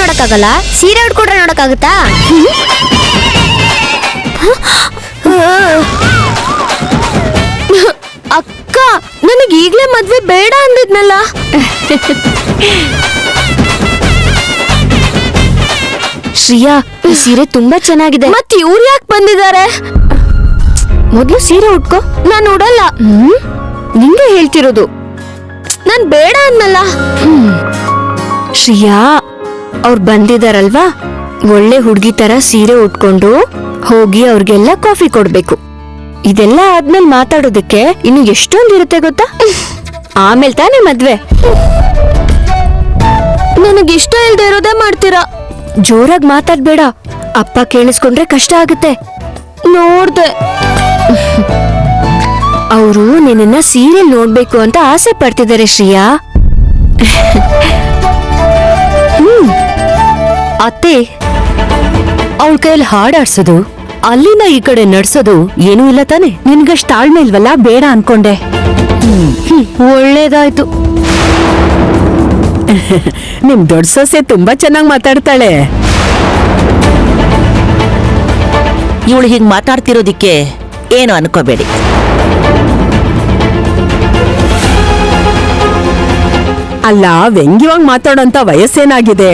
ನೋಡಕ್ಕಾಗಲ್ಲ, ಸೀರೆ ಉಟ್ಕೊಂಡ್ರೆ ನೋಡಕ್ಕಾಗತ್ತಾ? ಅಕ್ಕ, ನನಗ್ ಈಗ್ಲೇ ಮದ್ವೆ ಬೇಡ ಅಂದಿದ್ನಲ್ಲ. ಶ್ರೀಯಾ, ಈ ಸೀರೆ ತುಂಬಾ ಚೆನ್ನಾಗಿದೆ. ಮತ್ ಇವ್ರು ಯಾಕೆ ಬಂದಿದ್ದಾರೆ? ಮೊದ್ಲು ಸೀರೆ ಉಟ್ಕೋ. ನಾನು ಉಡಲ್ಲ. ನಿಂಗೆ ಹೇಳ್ತಿರೋದು. ನಾನ್ ಬೇಡ ಅನ್ನಲ್ಲ. ಶ್ರೀಯಾ, ಅವ್ರು ಬಂದಿದಾರಲ್ವಾ, ಒಳ್ಳೆ ಹುಡ್ಗಿ ತರ ಸೀರೆ ಉಟ್ಕೊಂಡು ಹೋಗಿ ಅವ್ರಿಗೆಲ್ಲ ಕಾಫಿ ಕೊಡ್ಬೇಕು. ಇದೆಲ್ಲ ಆದ್ಮೇಲೆ ಮಾತಾಡೋದಕ್ಕೆ ಇನ್ನು ಎಷ್ಟೊಂದಿರುತ್ತೆ ಗೊತ್ತಾ? ಆಮೇಲೆ ತಾನೇ ಮದ್ವೆ. ನನಗ್ ಇಷ್ಟ ಇಲ್ದೇ ಇರೋದೇ ಮಾಡ್ತೀರಾ. ಜೋರಾಗಿ ಮಾತಾಡ್ಬೇಡ, ಅಪ್ಪ ಕೇಳಿಸ್ಕೊಂಡ್ರೆ ಕಷ್ಟ ಆಗುತ್ತೆ. ನೋಡ್ದೆ, ಅವರು ನಿನ್ನ ಸೀರಿಯಲ್ ನೋಡ್ಬೇಕು ಅಂತ ಆಸೆ ಪಡ್ತಿದ್ದಾರೆ ಶ್ರೀಯಾ. ಅತ್ತೆ, ಅವಳ ಕೈಯಲ್ಲಿ ಹಾಡಾಡ್ಸೋದು, ಅಲ್ಲಿಂದ ಈ ಕಡೆ ನಡ್ಸೋದು ಏನೂ ಇಲ್ಲ ತಾನೆ. ನಿನ್ಗಷ್ಟು ತಾಳ್ಮೆ ಇಲ್ವಲ್ಲ, ಬೇಡ ಅನ್ಕೊಂಡೆ. ಒಳ್ಳೇದಾಯ್ತು. ನಿಮ್ ದೊಡ್ಡ ಸೊಸೆ ತುಂಬಾ ಚೆನ್ನಾಗಿ ಮಾತಾಡ್ತಾಳೆ. ಇವಳು ಹೀಗ್ ಮಾತಾಡ್ತಿರೋದಿಕ್ಕೆ ಏನು ಅನ್ಕೋಬೇಡಿ. ಅಲ್ಲ, ವ್ಯಂಗ್ಯವಾಗಿ ಮಾತಾಡೋಂತ ವಯಸ್ಸೇನಾಗಿದೆ?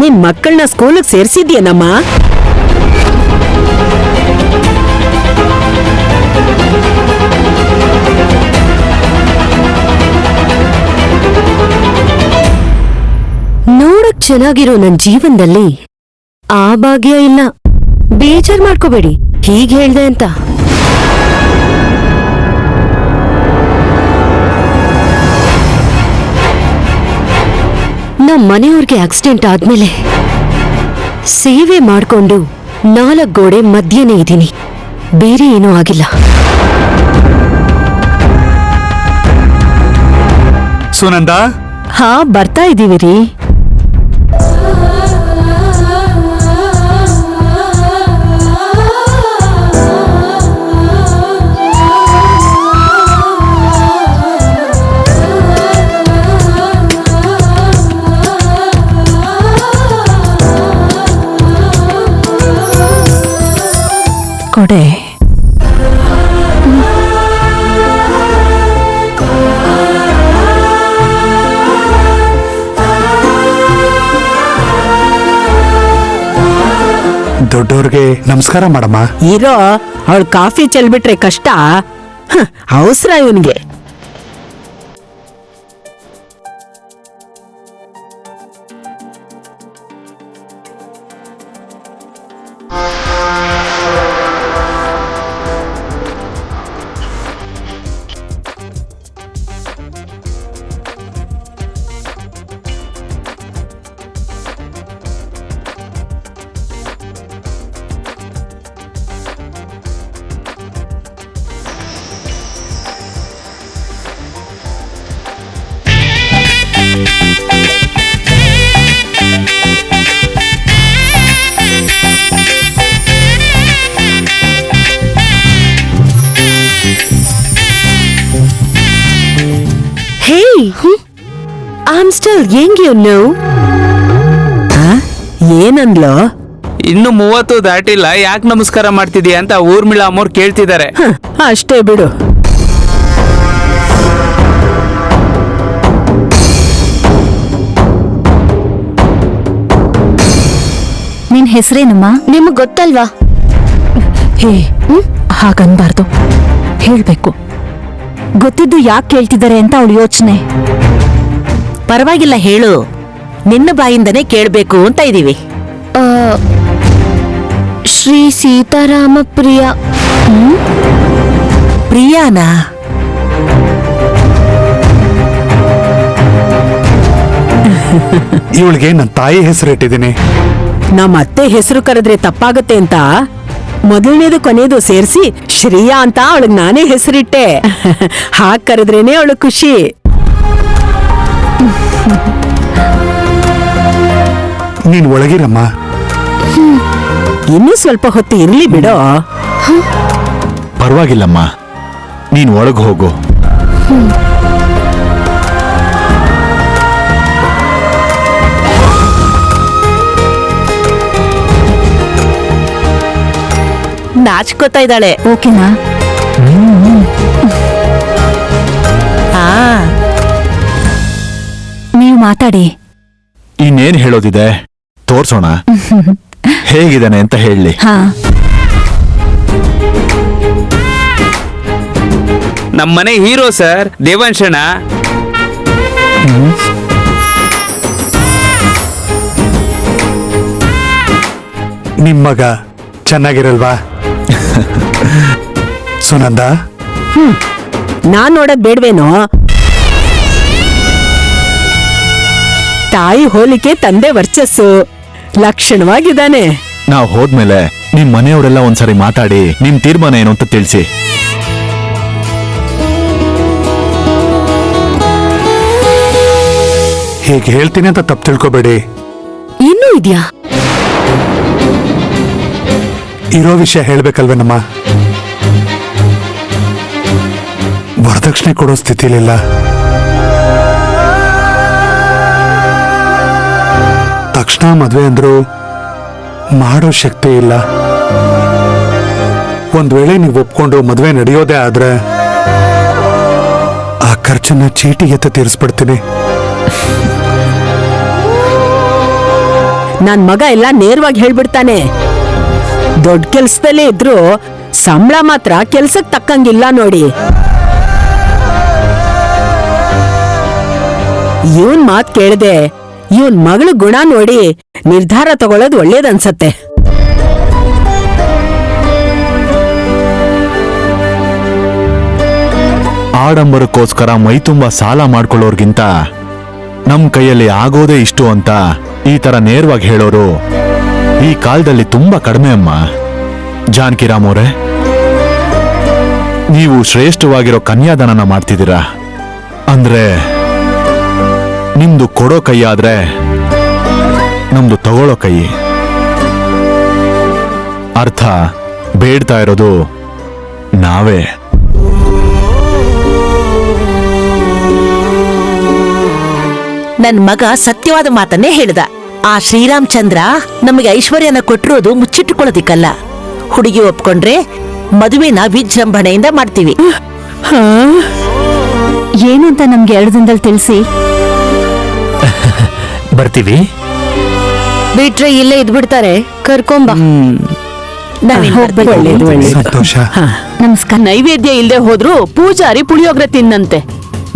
ನಿನ್ ಮಕ್ಕಳನ್ನ ಸ್ಕೂಲಿಗೆ ಸೇರ್ಸಿದ್ಯೇನಮ್ಮ? ನೋಡಕ್ ಚೆನ್ನಾಗಿರೋ ನನ್ ಜೀವನದಲ್ಲಿ ಆ ಭಾಗ್ಯ ಇಲ್ಲ. ಬೇಜಾರ್ ಮಾಡ್ಕೋಬೇಡಿ, ಹೀಗ್ ಹೇಳ್ದೆ ಅಂತ. ನಮ್ ಮನೆಯವ್ರಿಗೆ ಆಕ್ಸಿಡೆಂಟ್ ಆದ್ಮೇಲೆ ಸೇವೆ ಮಾಡ್ಕೊಂಡು 4 ಗೋಡೆ ಮಧ್ಯನೇ ಇದೀನಿ, ಬೇರೆ ಏನೂ ಆಗಿಲ್ಲ. ಸುನಂದ, ಹಾ, ಬರ್ತಾ ಇದೀವಿ ರೀ. ಕೊಡೆ. ದೊಡ್ಡೋರ್ಗೆ ನಮಸ್ಕಾರ ಮಾಡಮ್ಮ. ಇರೋ, ಅವಳು ಕಾಫಿ ಚೆಲ್ಬಿಟ್ರೆ ಕಷ್ಟ. ಅವಸರ ಇವನ್ಗೆ. Hey, I'm still young, you know. ಏನನ್ಲೋ? ಇನ್ನು 30 ದಾಟಿಲ್ಲ, ಯಾಕೆ ನಮಸ್ಕಾರ ಮಾಡ್ತಿದೀಯ ಅಂತ ಊರ್ಮಿಳಾ ಅಮ್ಮೋರ್ ಕೇಳ್ತಿದ್ದಾರೆ. ಅಷ್ಟೇ ಬಿಡು. ನಿನ್ ಹೆಸರೇನಮ್ಮ? ನಿಮಗ್ ಗೊತ್ತಲ್ವಾ? ಹೇ, ಹಾಗನ್ಬಾರ್ದು, ಹೇಳ್ಬೇಕು. ಗೊತ್ತಿದ್ದು ಯಾಕೆ ಕೇಳ್ತಿದ್ದಾರೆ ಅಂತ ಅವಳು ಯೋಚನೆ. ಪರವಾಗಿಲ್ಲ, ಹೇಳು. ನಿನ್ನ ಬಾಯಿಂದನೇ ಕೇಳ್ಬೇಕು ಅಂತ ಇದೀವಿ. ಶ್ರೀ ಸೀತಾರಾಮ ಪ್ರಿಯ. ಪ್ರಿಯಾನಾ? ಇವಳಿಗೆ ನನ್ನ ತಾಯಿ ಹೆಸರು ಇಟ್ಟಿದ್ದೀನಿ. ನಮ್ಮ ಅತ್ತೆ ಹೆಸರು ಕರೆದ್ರೆ ತಪ್ಪಾಗತ್ತೆ ಅಂತ ಮೊದಲನೇದು ಕೊನೆಯದು ಸೇರಿಸಿ ಶ್ರೀಯಾ ಅಂತ ಅವಳಿಗೆ ನಾನೇ ಹೆಸರಿಟ್ಟೆ. ಹಾಗೆ ಕರೆದ್ರೇನೆ ಅವಳು ಖುಷಿ. ನೀನ್ ಒಳಗಿರಮ್ಮ. ಇನ್ನೂ ಸ್ವಲ್ಪ ಹೊತ್ತು ಇರ್ಲಿ ಬಿಡೋ. ಪರವಾಗಿಲ್ಲಮ್ಮ, ನೀನ್ ಒಳಗೆ ಹೋಗು. ನಾಚ್ಕೋತಾ ಇದ್ದಾಳೆ. ಓಕೆನಾ? ಹಾ, ನೀವು ಮಾತಾಡಿ. ಇನ್ನೇನ್ ಹೇಳೋದಿದೆ, ತೋರ್ಸೋಣ ಹೇಗಿದ್ದಾನೆ ಅಂತ ಹೇಳಿ. ಹಾ. ನಮ್ಮನೆ ಹೀರೋ ಸರ್, ದೇವಾಂಶಣ್ಣ. ನಿಮ್ ಮಗ ಚೆನ್ನಾಗಿರಲ್ವಾ ಸುನಂದ? ನಾನ್ ನೋಡದ್ ಬೇಡ್ವೇನೋ? ತಾಯಿ ಹೋಲಿಕೆ ತಂದೆ ವರ್ಚಸ್ಸು, ಲಕ್ಷಣವಾಗಿದ್ದಾನೆ. ನಾವ್ ಹೋದ್ಮೇಲೆ ನಿಮ್ ಮನೆಯವರೆಲ್ಲ ಒಂದ್ಸರಿ ಮಾತಾಡಿ ನಿಮ್ ತೀರ್ಮಾನ ಏನು ಅಂತ ತಿಳಿಸಿ. ಹೀಗೆ ಹೇಳ್ತೀನಿ ಅಂತ ತಪ್ಪು ತಿಳ್ಕೊಬೇಡಿ. ಇನ್ನೂ ಇದ್ಯಾ? ಇರೋ ವಿಷಯ ಹೇಳ್ಬೇಕಲ್ವೇನಮ್ಮ? ವರದಕ್ಷಿಣೆ ಕೊಡೋ ಸ್ಥಿತಿಲಿಲ್ಲ. ತಕ್ಷಣ ಮದ್ವೆ ಅಂದ್ರು ಮಾಡೋ ಶಕ್ತಿ ಇಲ್ಲ. ಒಂದ್ ವೇಳೆ ನೀವು ಒಪ್ಕೊಂಡು ಮದ್ವೆ ನಡೆಯೋದೇ ಆದ್ರೆ ಆ ಖರ್ಚನ್ನ ಚೀಟಿಗೆತ್ತ ತೀರಿಸ್ಬಿಡ್ತೀನಿ. ನನ್ ಮಗ ಎಲ್ಲ ನೇರವಾಗಿ ಹೇಳ್ಬಿಡ್ತಾನೆ. ದೊಡ್ಡ ಕೆಲ್ಸದಲ್ಲೇ ಇದ್ರು ಸಂಬಳ ಮಾತ್ರ ಕೆಲ್ಸಕ್ ತಕ್ಕಂಗಿಲ್ಲ ನೋಡಿ. ಇವನ್ ಮಾತ್ ಕೇಳದೆ ಇವನ್ ಮಗಳ ಗುಣ ನೋಡಿ ನಿರ್ಧಾರ ತಗೊಳ್ಳೋದು ಒಳ್ಳೇದನ್ಸತ್ತೆ. ಆಡಂಬರಕ್ಕೋಸ್ಕರ ಮೈ ತುಂಬಾ ಸಾಲ ಮಾಡ್ಕೊಳ್ಳೋರ್ಗಿಂತ ನಮ್ ಕೈಯಲ್ಲಿ ಆಗೋದೇ ಇಷ್ಟು ಅಂತ ಈ ತರ ನೇರವಾಗಿ ಹೇಳೋರು ಈ ಕಾಲದಲ್ಲಿ ತುಂಬಾ ಕಡಿಮೆ ಅಮ್ಮ. ಜಾನಕಿರಾಮ್ ಅವರೇ, ನೀವು ಶ್ರೇಷ್ಠವಾಗಿರೋ ಕನ್ಯಾದಾನನ ಮಾಡ್ತಿದ್ದೀರಾ ಅಂದ್ರೆ ನಿಮ್ದು ಕೊಡೋ ಕೈ ಆದ್ರೆ ನಮ್ದು ತಗೊಳ್ಳೋ ಕೈ. ಅರ್ಥ ಬೇಡ್ತಾ ಇರೋದು ನಾವೇ. ನನ್ ಮಗ ಸತ್ಯವಾದ ಮಾತನ್ನೇ ಹೇಳ್ದ. ಆ ಶ್ರೀರಾಮಚಂದ್ರ ನಮಗೆ ಐಶ್ವರ್ಯನ ಕೊಟ್ಟಿರೋದು ಮುಚ್ಚಿಟ್ಟುಕೊಳ್ಳೋದಿಕ್ಕಲ್ಲ. ಹುಡುಗಿ ಒಪ್ಕೊಂಡ್ರೆ ಮದುವೆನ ವಿಜೃಂಭಣೆಯಿಂದ ಮಾಡ್ತೀವಿ. ಏನು ಅಂತ ನಮ್ಗೆ 2 ದಿನದಲ್ಲಿ ತಿಳಿಸಿ. ಬರ್ತೀವಿ. ಬಿಟ್ರೆ ಇಲ್ಲೇ ಇದ್ಬಿಡ್ತಾರೆ, ಕರ್ಕೊಂಬ. ನಾವೇನ್ ಒಳ್ಳೇದು ಒಳ್ಳೇದು. ಸಂತೋಷ. ನಮಸ್ಕಾರ. ನೈವೇದ್ಯ ಇಲ್ದೆ ಹೋದ್ರು ಪೂಜಾರಿ ಪುಳಿಯೋಗ್ರೆ ತಿನ್ನಂತೆ.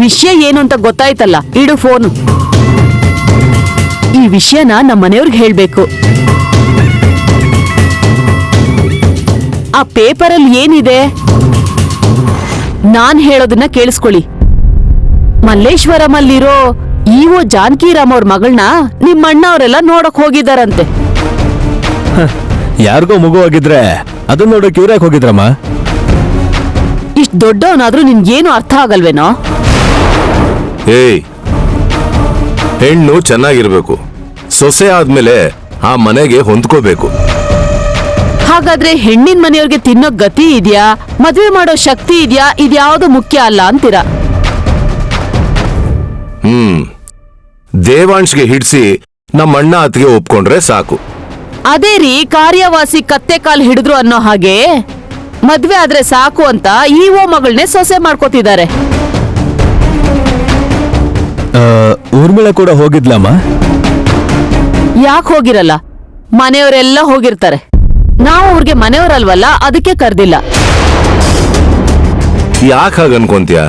ವಿಷಯ ಏನು ಅಂತ ಗೊತ್ತಾಯ್ತಲ್ಲ, ಇಡು ಫೋನು. ಈ ವಿಷಯನ ನಮ್ಮ ಮನೆಯವ್ರಿಗೆ ಹೇಳ್ಬೇಕು. ಆ ಪೇಪರಲ್ಲಿ ಏನಿದೆ ನಾನ್ ಹೇಳೋದನ್ನ ಕೇಳಿಸ್ಕೊಳ್ಳಿ. ಮಲ್ಲೇಶ್ವರಮಲ್ಲಿರೋ ಇಒ ಜಾನಕಿರಾಮ್ ಅವ್ರ ಮಗಳನ್ನ ನಿಮ್ಮಣ್ಣ ಅವರೆಲ್ಲ ನೋಡಕ್ ಹೋಗಿದಾರಂತೆ. ಯಾರಿಗೋ ಮಗುವಾಗಿದ್ರೆ ಅದನ್ನ ನೋಡಕ್ ಇವ್ರ್ಯಾಕ್ ಹೋಗಿದ್ರಮ್ಮ? ಇಷ್ಟ್ ದೊಡ್ಡವನಾದ್ರೂ ನಿನ್ಗೇನು ಅರ್ಥ ಆಗಲ್ವೇನೋ? ಏಯ್, ಹೆಣ್ಣು ಚೆನ್ನಾಗಿರ್ಬೇಕು. ಸೊಸೆ ಆದ್ಮೇಲೆ ಆ ಮನೆಗೆ ಹೊಂದ್ಕೋಬೇಕು. ಹಾಗಾದ್ರೆ ಹೆಣ್ಣಿನ ಮನೆಯವ್ರಿಗೆ ತಿನ್ನೋ ಗತಿ ಇದ್ಯಾ, ಮದ್ವೆ ಮಾಡೋ ಶಕ್ತಿ ಇದ್ಯಾ, ಇದ್ಯಾವುದು ಮುಖ್ಯ ಅಲ್ಲ ಅಂತೀರಾ? ದೇವಾಂಶ್ಗೆ ಹಿಡ್ಸಿ ನಮ್ಮ ಅಣ್ಣ ಅತ್ತಿಗೆ ಒಪ್ಕೊಂಡ್ರೆ ಸಾಕು. ಅದೇ ರೀ, ಕಾರ್ಯವಾಸಿ ಕತ್ತೆ ಕಾಲ್ ಹಿಡಿದ್ರು ಅನ್ನೋ ಹಾಗೆ ಮದ್ವೆ ಆದ್ರೆ ಸಾಕು ಅಂತ ಇಒ ಮಗಳನ್ನೇ ಸೊಸೆ ಮಾಡ್ಕೋತಿದ್ದಾರೆ. ಊರ್ಮಿಳ ಕೂಡ ಹೋಗಿದ್ಲಮ್ಮ? ಯಾಕೆ ಹೋಗಿರಲ್ಲ? ಮನೆಯವರೆಲ್ಲ ಹೋಗಿರ್ತಾರೆ. ನಾವು ಅವ್ರಿಗೆ ಮನೆಯವರಲ್ವಲ್ಲ, ಅದಕ್ಕೆ ಕರ್ದಿಲ್ಲ. ಯಾಕೆ ಹಾಗ ಅನ್ಕೊಂತೀಯ?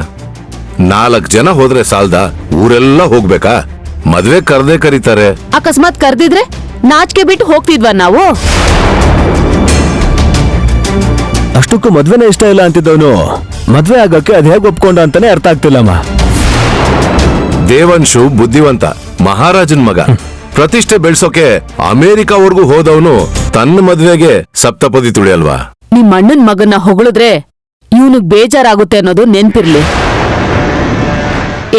4 ಜನ ಹೋದ್ರೆ ಸಾಲ್ದ, ಊರೆಲ್ಲ ಹೋಗ್ಬೇಕಾ? ಮದ್ವೆ ಕರ್ದೇ ಕರೀತಾರೆ. ಅಕಸ್ಮಾತ್ ಕರ್ದಿದ್ರೆ ನಾಚಿಕೆ ಬಿಟ್ಟು ಹೋಗ್ತಿದ್ವಾ ನಾವು? ಅಷ್ಟಕ್ಕೂ ಮದ್ವೆನೇ ಇಷ್ಟ ಇಲ್ಲ ಅಂತಿದ್ದವನು ಮದ್ವೆ ಆಗಕ್ಕೆ ಅದ್ ಹೇಗ್ ಒಪ್ಕೊಂಡ ಅಂತಾನೆ ಅರ್ಥ ಆಗ್ತಿಲ್ಲಮ್ಮ. ದೇವಂಶು ಬುದ್ಧಿವಂತ, ಮಹಾರಾಜನ್ ಮಗ. ಪ್ರತಿಷ್ಠೆ ಬೆಳ್ಸೋಕೆ ಅಮೆರಿಕಾವರೆಗೂ ಹೋದವನು ತನ್ನ ಮದ್ವೆಗೆ ಸಪ್ತಪದಿ ತುಳಿಯಲ್ವಾ? ನಿಮ್ ಅಣ್ಣನ್ ಮಗನ್ನ ಹೊಗಳಿದ್ರೆ ಇವನಿಗ್ ಬೇಜಾರಾಗುತ್ತೆ ಅನ್ನೋದು ನೆನ್ಪಿರ್ಲಿ.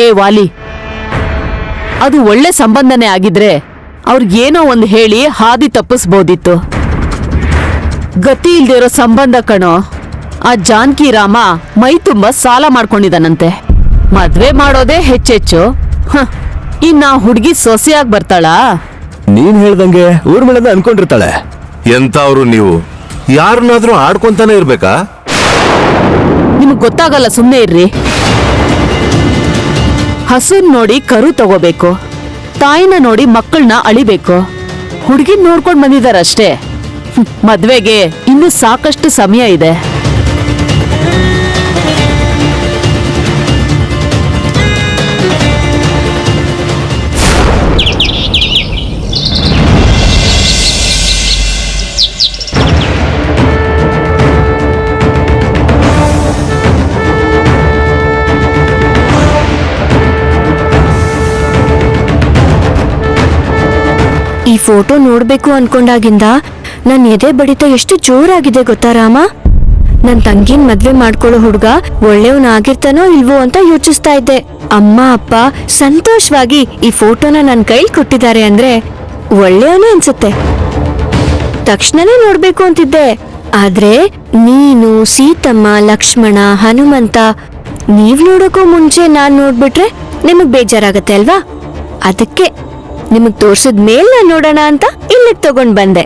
ಏ ವಾಲಿ, ಅದು ಒಳ್ಳೆ ಸಂಬಂಧನೇ ಆಗಿದ್ರೆ ಅವ್ರಿಗೇನೋ ಒಂದು ಹೇಳಿ ಹಾದಿ ತಪ್ಪಿಸ್ಬೋದಿತ್ತು. ಗತಿ ಇಲ್ದೇ ಇರೋ ಸಂಬಂಧ ಕಣೋ. ಆ ಜಾನಕಿರಾಮ ಮೈ ತುಂಬಾ ಸಾಲ ಮಾಡ್ಕೊಂಡಿದಾನಂತೆ. ಮದ್ವೆ ಮಾಡೋದೇ ಹೆಚ್ಚೆಚ್ಚು. ಇನ್ನ ಹುಡುಗಿ ಸೊಸೆಯಾಗಿ ಬರ್ತಾಳಾ? ನೀನ್ ಹೇಳ್ದಂಗೆ ಊರ್ಮಿಳದ ಅನ್ಕೊಂಡಿರ್ತಾಳೆ. ಎಂತವ್ರು ನೀವು? ಯಾರನ್ನಾದ್ರೂ ಆಡ್ಕೊಂತಾನೆ ಇರ್ಬೇಕಾ? ನಿಮಗ್ ಗೊತ್ತಾಗಲ್ಲ, ಸುಮ್ನೆ ಇರ್ರಿ. ಹಸುನ್ ನೋಡಿ ಕರು ತಗೋಬೇಕು, ತಾಯಿನ ನೋಡಿ ಮಕ್ಕಳನ್ನ ಅಳಿಬೇಕು. ಹುಡುಗಿನ್ ನೋಡ್ಕೊಂಡ್ ಬಂದಿದಾರಷ್ಟೇ. ಮದ್ವೆಗೆ ಇನ್ನೂ ಸಾಕಷ್ಟು ಸಮಯ ಇದೆ. ಈ ಫೋಟೋ ನೋಡ್ಬೇಕು ಅನ್ಕೊಂಡಾಗಿಂದ ನನ್ ಎದೆ ಬಡಿತ ಎಷ್ಟು ಜೋರಾಗಿದೆ ಗೊತ್ತಾ ರಾಮ. ನನ್ ತಂಗಿನ್ ಮದ್ವೆ ಮಾಡ್ಕೊಳ್ಳೋ ಹುಡ್ಗ ಒಳ್ಳೆಯವನಾಗಿರ್ತಾನೋ ಇಲ್ವೋ ಅಂತ ಯೋಚಿಸ್ತಾ ಇದ್ದೆ. ಅಮ್ಮ ಅಪ್ಪ ಸಂತೋಷವಾಗಿ ಈ ಫೋಟೋನ ನನ್ ಕೈಲಿ ಕೊಟ್ಟಿದ್ದಾರೆ ಅಂದ್ರೆ ಒಳ್ಳೆಯವನೇ ಅನ್ಸುತ್ತೆ. ತಕ್ಷಣನೇ ನೋಡ್ಬೇಕು ಅಂತಿದ್ದೆ, ಆದ್ರೆ ನೀನು, ಸೀತಮ್ಮ, ಲಕ್ಷ್ಮಣ, ಹನುಮಂತ ನೀವ್ ನೋಡೋಕೋ ಮುಂಚೆ ನಾನ್ ನೋಡ್ಬಿಟ್ರೆ ನಿಮಗ್ ಬೇಜಾರಾಗತ್ತೆ ಅಲ್ವಾ? ಅದಕ್ಕೆ ನಿಮಗ್ ತೋರ್ಸಿದ ಮೇಲ್ ನಾನ್ ನೋಡೋಣ ಅಂತ ಇಲ್ಲಿಗೆ ತಗೊಂಡ್ ಬಂದೆ.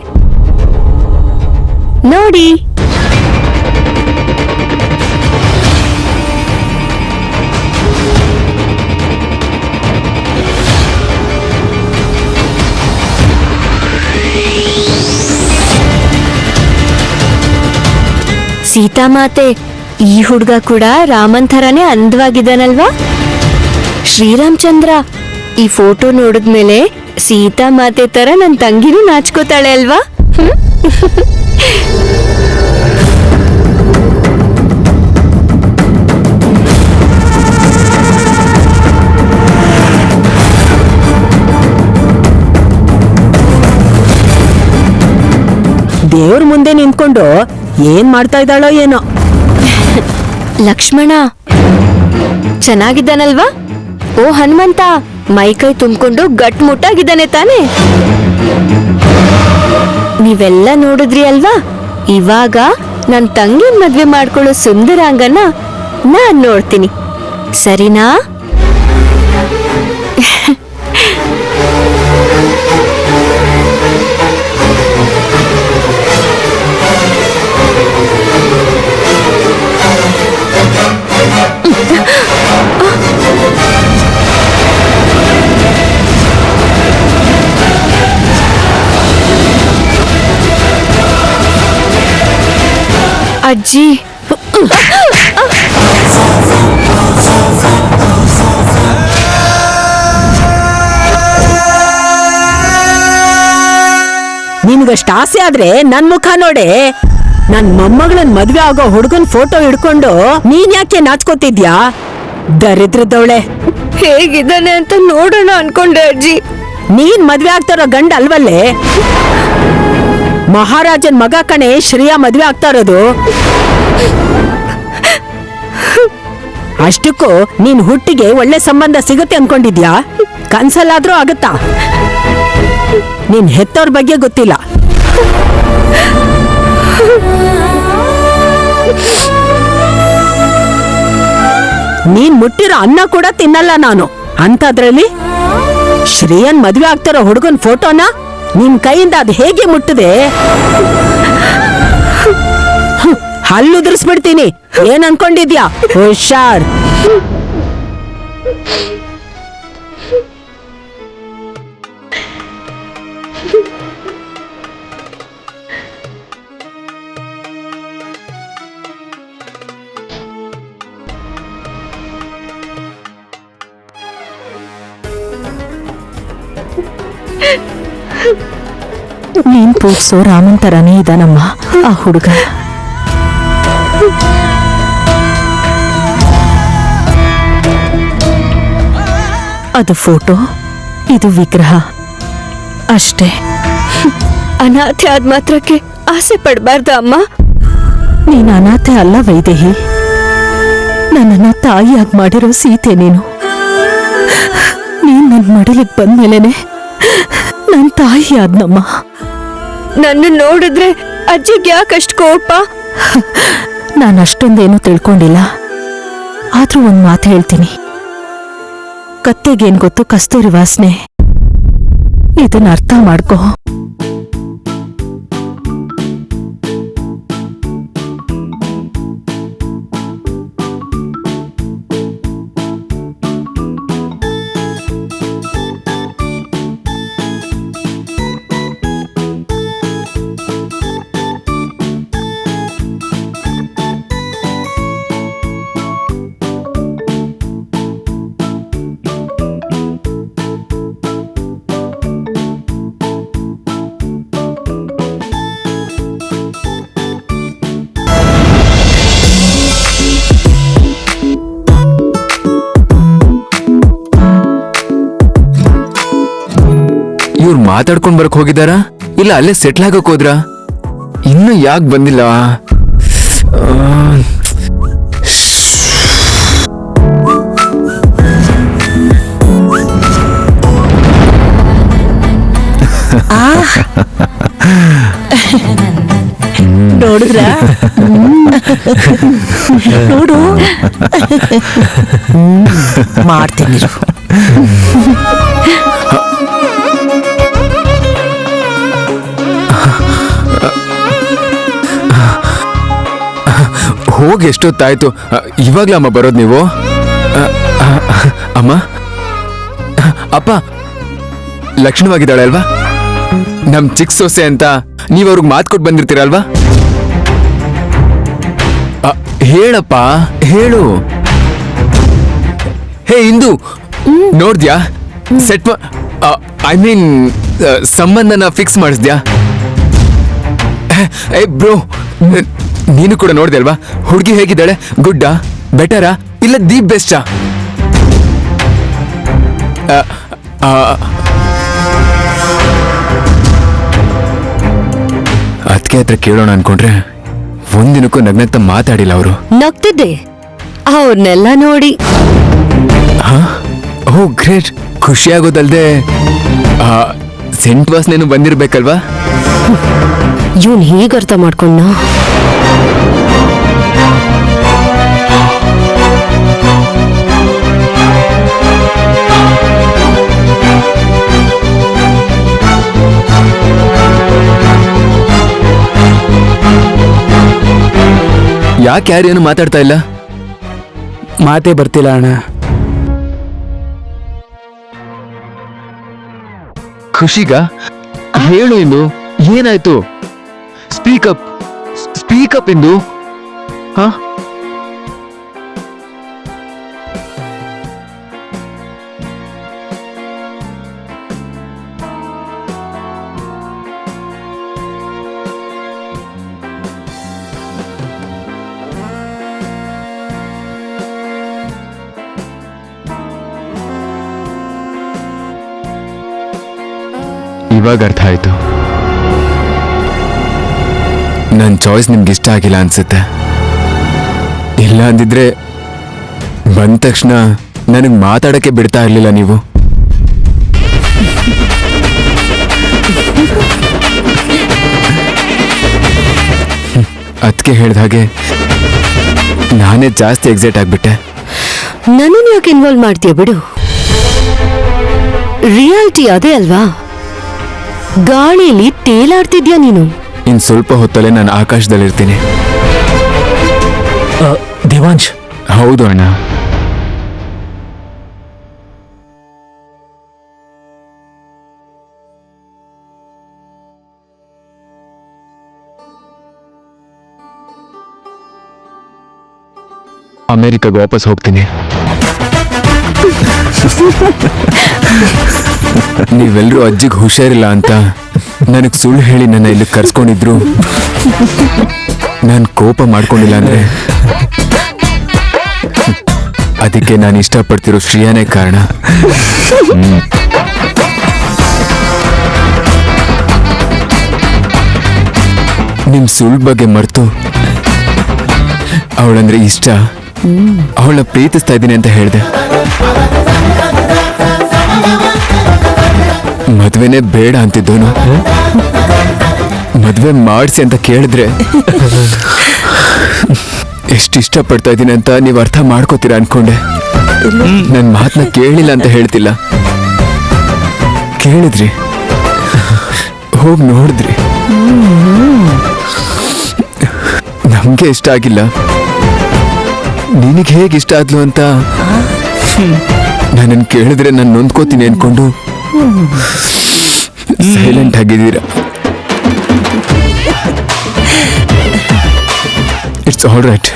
ನೋಡಿ. ಸೀತಾಮಾತೆ, ಈ ಹುಡ್ಗ ಕೂಡ ರಾಮನ್ ಥರಾನೇ ಅಂದವಾಗಿದ್ದಾನಲ್ವಾ? ಶ್ರೀರಾಮಚಂದ್ರ, ಈ ಫೋಟೋ ನೋಡಿದ್ಮೇಲೆ ಸೀತಾಮಾತೆ ತರ ನನ್ ತಂಗಿನೂ ನಾಚ್ಕೋತಾಳೆ ಅಲ್ವಾ? ದೇವ್ರ ಮುಂದೆ ನಿಂತ್ಕೊಂಡು ಏನ್ ಮಾಡ್ತಾ ಇದ್ದಾಳೋ ಏನೋ. ಲಕ್ಷ್ಮಣ ಚೆನ್ನಾಗಿದ್ದಾನಲ್ವಾ? ಓ ಹನುಮಂತ, ಮೈಕೈ ತುಂಬಿಕೊಂಡು ಗಟ್ಮುಟ್ಟಾಗಿದ್ದಾನೆ ತಾನೆ? ನೀವೆಲ್ಲ ನೋಡಿದ್ರಿ ಅಲ್ವಾ? ಇವಾಗ ನನ್ ತಂಗಿನ ಮದ್ವೆ ಮಾಡ್ಕೊಳ್ಳೋ ಸುಂದರಾಂಗನ ನಾನ್ ನೋಡ್ತೀನಿ, ಸರಿನಾ? ಅಜ್ಜಿ, ನಿನ್ಗಷ್ಟ ಆಸೆ ಆದ್ರೆ ನನ್ ಮುಖ ನೋಡೆ. ನನ್ ಮೊಮ್ಮಗಳನ್ ಮದ್ವೆ ಆಗೋ ಹುಡುಗನ್ ಫೋಟೋ ಹಿಡ್ಕೊಂಡು ನೀನ್ ಯಾಕೆ ನಾಚ್ಕೋತಿದ್ಯಾ? ದರಿದ್ರದವಳೆ. ಹೇಗಿದ್ದಾನೆ ಅಂತ ನೋಡೋಣ ಅನ್ಕೊಂಡೆ ಅಜ್ಜಿ. ನೀನ್ ಮದ್ವೆ ಆಗ್ತಾರೋ ಗಂಡ ಅಲ್ವಲ್ಲೇ? ಮಹಾರಾಜನ್ ಮಗ ಕಣೆ ಶ್ರೀಯಾ ಮದ್ವೆ ಆಗ್ತಾ ಇರೋದು. ಅಷ್ಟಕ್ಕೂ ನೀನ್ ಹುಟ್ಟಿಗೆ ಒಳ್ಳೆ ಸಂಬಂಧ ಸಿಗುತ್ತೆ ಅನ್ಕೊಂಡಿದ್ಯಾ? ಕನ್ಸಲ್ಲಾದ್ರೂ ಆಗತ್ತಾ? ನೀನ್ ಹೆತ್ತವ್ರ ಬಗ್ಗೆ ಗೊತ್ತಿಲ್ಲ. ನೀನ್ ಮುಟ್ಟಿರೋ ಅನ್ನ ಕೂಡ ತಿನ್ನಲ್ಲ ನಾನು. ಅಂತದ್ರಲ್ಲಿ ಶ್ರೀಯನ್ ಮದ್ವೆ ಆಗ್ತಾರೋ ಹುಡುಗನ್ ಫೋಟೋನ ನಿನ್ ಕೈಯಿಂದ ಅದ್ ಹೇಗೆ ಮುಟ್ಟದೆ? ಹಲ್ಲುದುರಿಸ್ಬಿಡ್ತೀನಿ. ಏನ್ ಅನ್ಕೊಂಡಿದ್ಯಾ? ಹುಷಾರ್. ನೀನ್ ಪೂಜ್ಸೋ ರಾಮನ್ ತರಾನೇ ಇದಾನಮ್ಮ ಆ ಹುಡುಗ. ಅದು ಫೋಟೋ, ಇದು ವಿಗ್ರಹ ಅಷ್ಟೇ. ಅನಾಥೆ ಆದ ಮಾತ್ರಕ್ಕೆ ಆಸೆ ಪಡಬಾರ್ದ ಅಮ್ಮ? ನೀನ್ ಅನಾಥೆ ಅಲ್ಲ ವೈದೇಹಿ, ನನ್ನನ್ನ ತಾಯಿಯಾಗಿ ಮಾಡಿರೋ ಸೀತೆ ನೀನು. ನೀನ್ ನನ್ ಮಡಲಿಗೆ ಬಂದ್ಮೇಲೆನೆ ನನ್ ತಾಯಿ ಆದ್ನಮ್ಮ. ನನ್ನ ನೋಡಿದ್ರೆ ಅಜ್ಜಿಗೆ ಯಾಕಷ್ಟು ಕೋಪ? ನಾನು ಅಷ್ಟೊಂದೇನು ತಿಳ್ಕೊಂಡಿಲ್ಲ, ಆದ್ರೂ ಒಂದ್ ಮಾತು ಹೇಳ್ತೀನಿ. ಕತ್ತೆಗೇನ್ ಗೊತ್ತು ಕಸ್ತೂರಿ ವಾಸನೆ? ಇದನ್ನ ಅರ್ಥ ಮಾಡ್ಕೋ. ಮಾತಾಡ್ಕೊಂಡ್ ಬರಕ್ ಹೋಗಿದಾರಾ ಇಲ್ಲ ಅಲ್ಲೇ ಸೆಟ್ಲ್ ಆಗಕ್ ಹೋದ್ರಾ? ಇನ್ನು ಯಾಕೆ ಬಂದಿಲ್ಲ? ನೋಡಿದ್ರ ನೋಡು ಮಾಡ್ತೀನಿ ಹೋಗಿ ಎಷ್ಟೊತ್ತಾಯ್ತು, ಇವಾಗ್ಲಮ್ಮ ಬರೋದ್ ನೀವು? ಅಮ್ಮ, ಅಪ್ಪ ಲಕ್ಷಣವಾಗಿದ್ದಾಳೆ ಅಲ್ವಾ? ನಮ್ ಚಿಕ್ಕ ಸೊಸೆ ಅಂತ ನೀವ್ ಅವ್ರಿಗೆ ಮಾತು ಕೊಟ್ಟು ಬಂದಿರ್ತೀರಲ್ವಾ? ಹೇಳಪ್ಪ, ಹೇಳು. ಹೇ ಇಂದು, ನೋಡ್ದ್ಯಾ ಸೆಟ್ ಐ ಮೀನ್ ಸಂಬಂಧನ ಫಿಕ್ಸ್ ಮಾಡಿಸ್ದ್ಯಾ? ಏ ಬ್ರೋ, ನೀನು ಕೂಡ ನೋಡ್ದೆ ಅಲ್ವಾ? ಹುಡುಗಿ ಹೇಗಿದ್ದಾಳೆ? ಗುಡ್ಡಾ, ಬೆಟರಾ, ಇಲ್ಲ ದಿ ಬೆಸ್ಟಾ? ಅದಕ್ಕೆ ಹತ್ರ ಕೇಳೋಣ ಅನ್ಕೊಂಡ್ರೆ ಒಂದಿನಕ್ಕೂ ನಗ್ನಗ್ತ ಮಾತಾಡಿಲ್ಲ ಅವರು. ನಗ್ತಿದ್ದೆ ಅವ್ರನ್ನೆಲ್ಲ ನೋಡಿ. ಓ ಗ್ರೇಟ್, ಖುಷಿಯಾಗೋದಲ್ದೆ ಸೆಂಟ್ ವಾಸನೆನೂ ಬಂದಿರ್ಬೇಕಲ್ವಾ? ಇವನ್ ಹೀಗ ಅರ್ಥ ಮಾಡ್ಕೊಂಡ. ಯಾಕೆ ಯಾರೇನು ಮಾತಾಡ್ತಾ ಇಲ್ಲ? ಮಾತೇ ಬರ್ತಿಲ್ಲ ಅಣ್ಣ. ಖುಷಿಗ ಹೇಳು ಇಂದು, ಏನಾಯ್ತು? ಸ್ಪೀಕಪ್, ಸ್ಪೀಕಪ್ ಇಂದು. ಹಾ, ಇವಾಗ ಅರ್ಥ ಆಯ್ತು. ನನ್ನ ಚಾಯ್ಸ್ ನಿಮ್ಗೆ ಇಷ್ಟ ಆಗಿಲ್ಲ ಅನ್ಸುತ್ತೆ. ಇಲ್ಲ ಅಂದಿದ್ರೆ ಬಂದ ತಕ್ಷಣ ನನಗೆ ಮಾತಾಡಕ್ಕೆ ಬಿಡ್ತಾ ಇರ್ಲಿಲ್ಲ ನೀವು. ಅದಕ್ಕೆ ಹೇಳ್ದ ಹಾಗೆ ನಾನೇ ಜಾಸ್ತಿ ಎಕ್ಸೈಟ್ ಆಗ್ಬಿಟ್ಟೆ. ನನ್ನನ್ನು ಯಾಕೆ ಇನ್ವಾಲ್ವ್ ಮಾಡ್ತೀಯ ಬಿಡು. ರಿಯಾಲಿಟಿ ಅದೇ ಅಲ್ವಾ? ಗಾಳಿಲಿ ತೇಲಾಡ್ತಿದ್ಯಾ ನೀನು. ಇನ್ ಸ್ವಲ್ಪ ಹೊತ್ತಲ್ಲೇ ನಾನು ಆಕಾಶದಲ್ಲಿರ್ತೀನಿ. ದೇವಾಂಶ್, ಹೌದು ಅಣ್ಣ. ಅಮೆರಿಕಾಗೆ ವಾಪಸ್ ಹೋಗ್ತೀನಿ. ನೀವೆಲ್ಲರೂ ಅಜ್ಜಿಗೆ ಹುಷಾರಿಲ್ಲ ಅಂತ ನನಗ್ ಸುಳ್ಳು ಹೇಳಿ ನನ್ನ ಇಲ್ಲಿ ಕರ್ಸ್ಕೊಂಡಿದ್ರು. ನಾನು ಕೋಪ ಮಾಡ್ಕೊಂಡಿಲ್ಲ ಅಂದ್ರೆ ಅದಕ್ಕೆ ನಾನು ಇಷ್ಟಪಡ್ತಿರೋ ಶ್ರೇಯಾನೇ ಕಾರಣ. ನಿಮ್ ಸುಳ್ಳು ಬಗ್ಗೆ ಮರ್ತು ಅವಳಂದ್ರೆ ಇಷ್ಟ, ಅವಳನ್ನ ಪ್ರೀತಿಸ್ತಾ ಇದ್ದೀನಿ ಅಂತ ಹೇಳ್ದೆ. ಮದ್ವೆನೇ ಬೇಡ ಅಂತಿದ್ದೋನು ಮದ್ವೆ ಮಾಡಿಸಿ ಅಂತ ಕೇಳಿದ್ರೆ ಎಷ್ಟು ಇಷ್ಟಪಡ್ತಾ ಇದ್ದೀನಿ ಅಂತ ನೀವು ಅರ್ಥ ಮಾಡ್ಕೋತೀರಾ ಅನ್ಕೊಂಡೆ. ನನ್ನ ಮಾತನ್ನ ಕೇಳಿಲ್ಲ ಅಂತ ಹೇಳ್ತಿಲ್ಲ, ಕೇಳಿದ್ರಿ, ಹೋಗಿ ನೋಡಿದ್ರಿ. ನಮ್ಗೆ ಇಷ್ಟ ಆಗಿಲ್ಲ, ನಿನಗೆ ಹೇಗೆ ಇಷ್ಟ ಆದ್ಲು ಅಂತ ನನ್ನನ್ನು ಕೇಳಿದ್ರೆ ನಾನು ನೊಂದ್ಕೋತೀನಿ ಅನ್ಕೊಂಡು ಸೈಲೆಂಟ್ ಆಗಿದ್ದೀರಾ. It's all right.